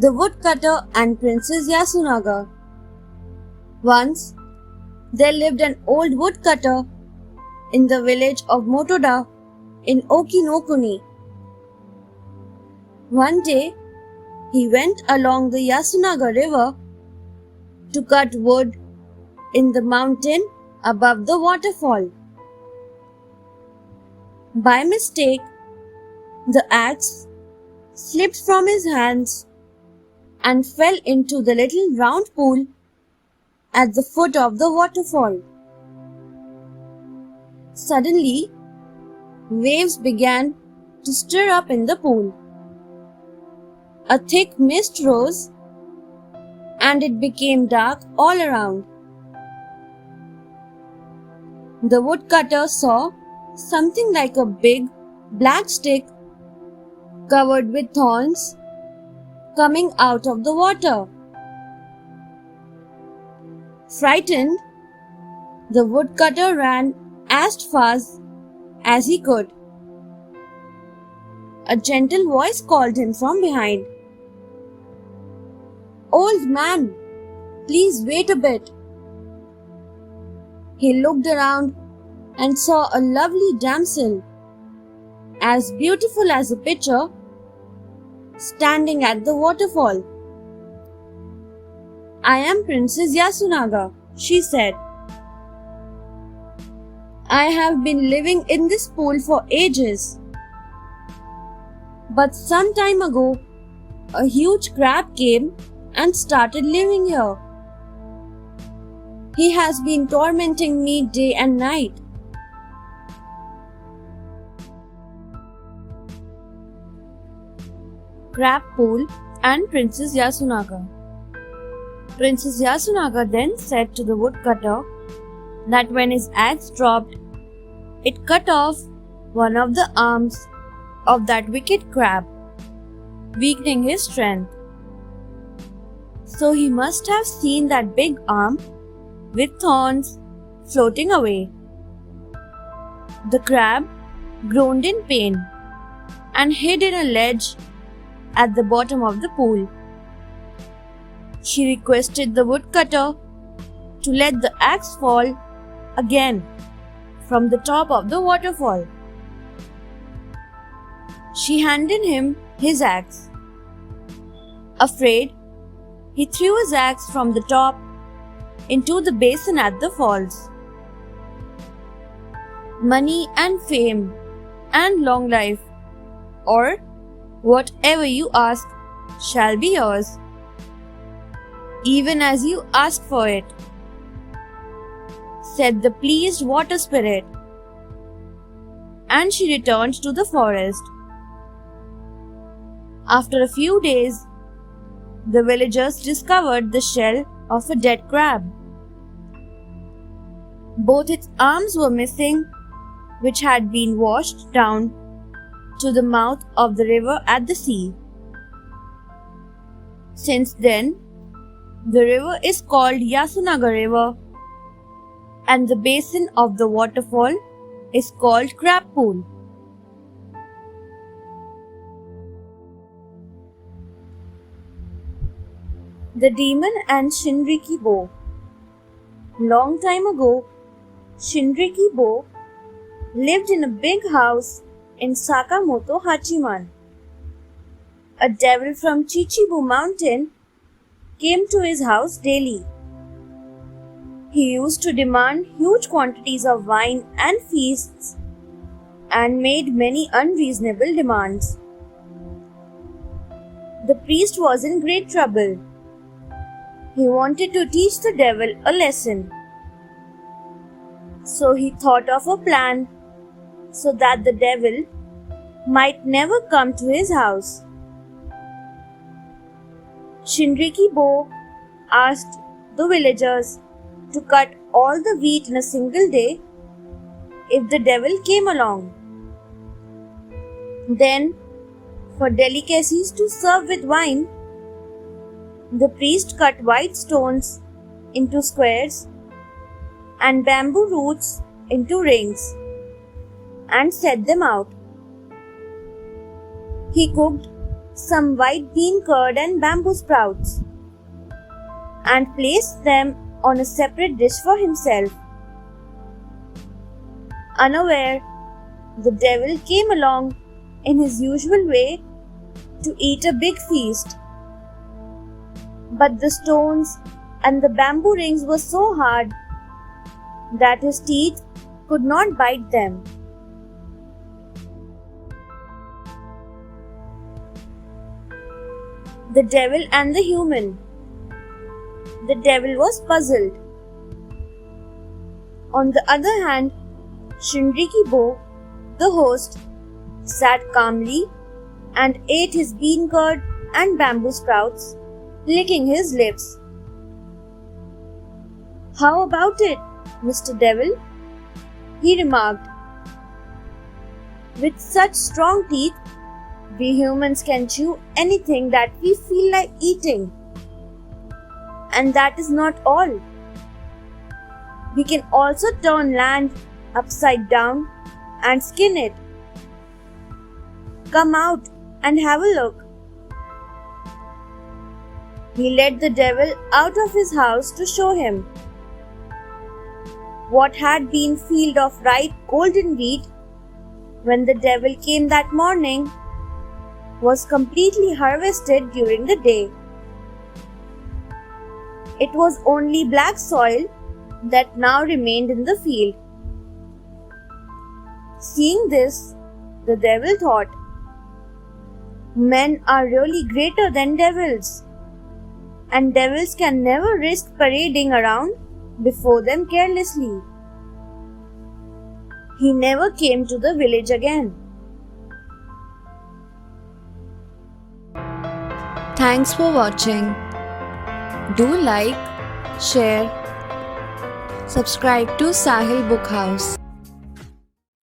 The Woodcutter and Princess Yasunaga. Once, there lived an old woodcutter in the village of Motoda in Okinokuni. One day, he went along the Yasunaga river to cut wood in the mountain above the waterfall. By mistake, the axe slipped from his hands and fell into the little round pool at the foot of the waterfall. Suddenly, waves began to stir up in the pool. A thick mist rose and it became dark all around. The woodcutter saw something like a big black stick covered with thorns coming out of the water. Frightened, the woodcutter ran as fast as he could. A gentle voice called him from behind. "Old man, please wait a bit." He looked around and saw a lovely damsel, as beautiful as a picture, standing at the waterfall. "I am Princess Yasunaga," she said. "I have been living in this pool for ages. But some time ago, a huge crab came and started living here. He has been tormenting me day and night. Crab Pool and Princess Yasunaga. Princess Yasunaga then said to the woodcutter that when his axe dropped, it cut off one of the arms of that wicked crab, weakening his strength. So he must have seen that big arm with thorns floating away. The crab groaned in pain and hid in a ledge at the bottom of the pool. She requested the woodcutter to let the axe fall again from the top of the waterfall. She handed him his axe. Afraid, he threw his axe from the top into the basin at the falls. Money and fame and long life, or whatever you ask, shall be yours, even as you ask for it, said the pleased water spirit. And she returned to the forest. After a few days, the villagers discovered the shell of a dead crab. Both its arms were missing, which had been washed down to the mouth of the river at the sea. Since then, the river is called Yasunaga River, and the basin of the waterfall is called Crab Pool. The Demon and Shinrikyo. Long time ago, Shinrikyo lived in a big house in Sakamoto Hachiman. A devil from Chichibu mountain came to his house daily. He used to demand huge quantities of wine and feasts and made many unreasonable demands. The priest was in great trouble. He wanted to teach the devil a lesson. So he thought of a plan so that the devil might never come to his house. Shinrikyo asked the villagers to cut all the wheat in a single day if the devil came along. Then, for delicacies to serve with wine, the priest cut white stones into squares and bamboo roots into rings and set them out. He cooked some white bean curd and bamboo sprouts and placed them on a separate dish for himself. Unaware, the devil came along in his usual way to eat a big feast. But the stones and the bamboo rings were so hard that his teeth could not bite them. The devil and the human. The devil was puzzled. On the other hand, Shinrikyo, the host, sat calmly and ate his bean curd and bamboo sprouts, licking his lips. "How about it, Mr. Devil?" he remarked. "With such strong teeth, we humans can chew anything that we feel like eating. And that is not all. We can also turn land upside down and skin it. Come out and have a look." He led the devil out of his house to show him. What had been a field of ripe golden wheat when the devil came that morning was completely harvested during the day. It was only black soil that now remained in the field. Seeing this, the devil thought, "Men are really greater than devils, and devils can never risk parading around before them carelessly." He never came to the village again. Thanks for watching. Do like, share, subscribe to Sahil Book House.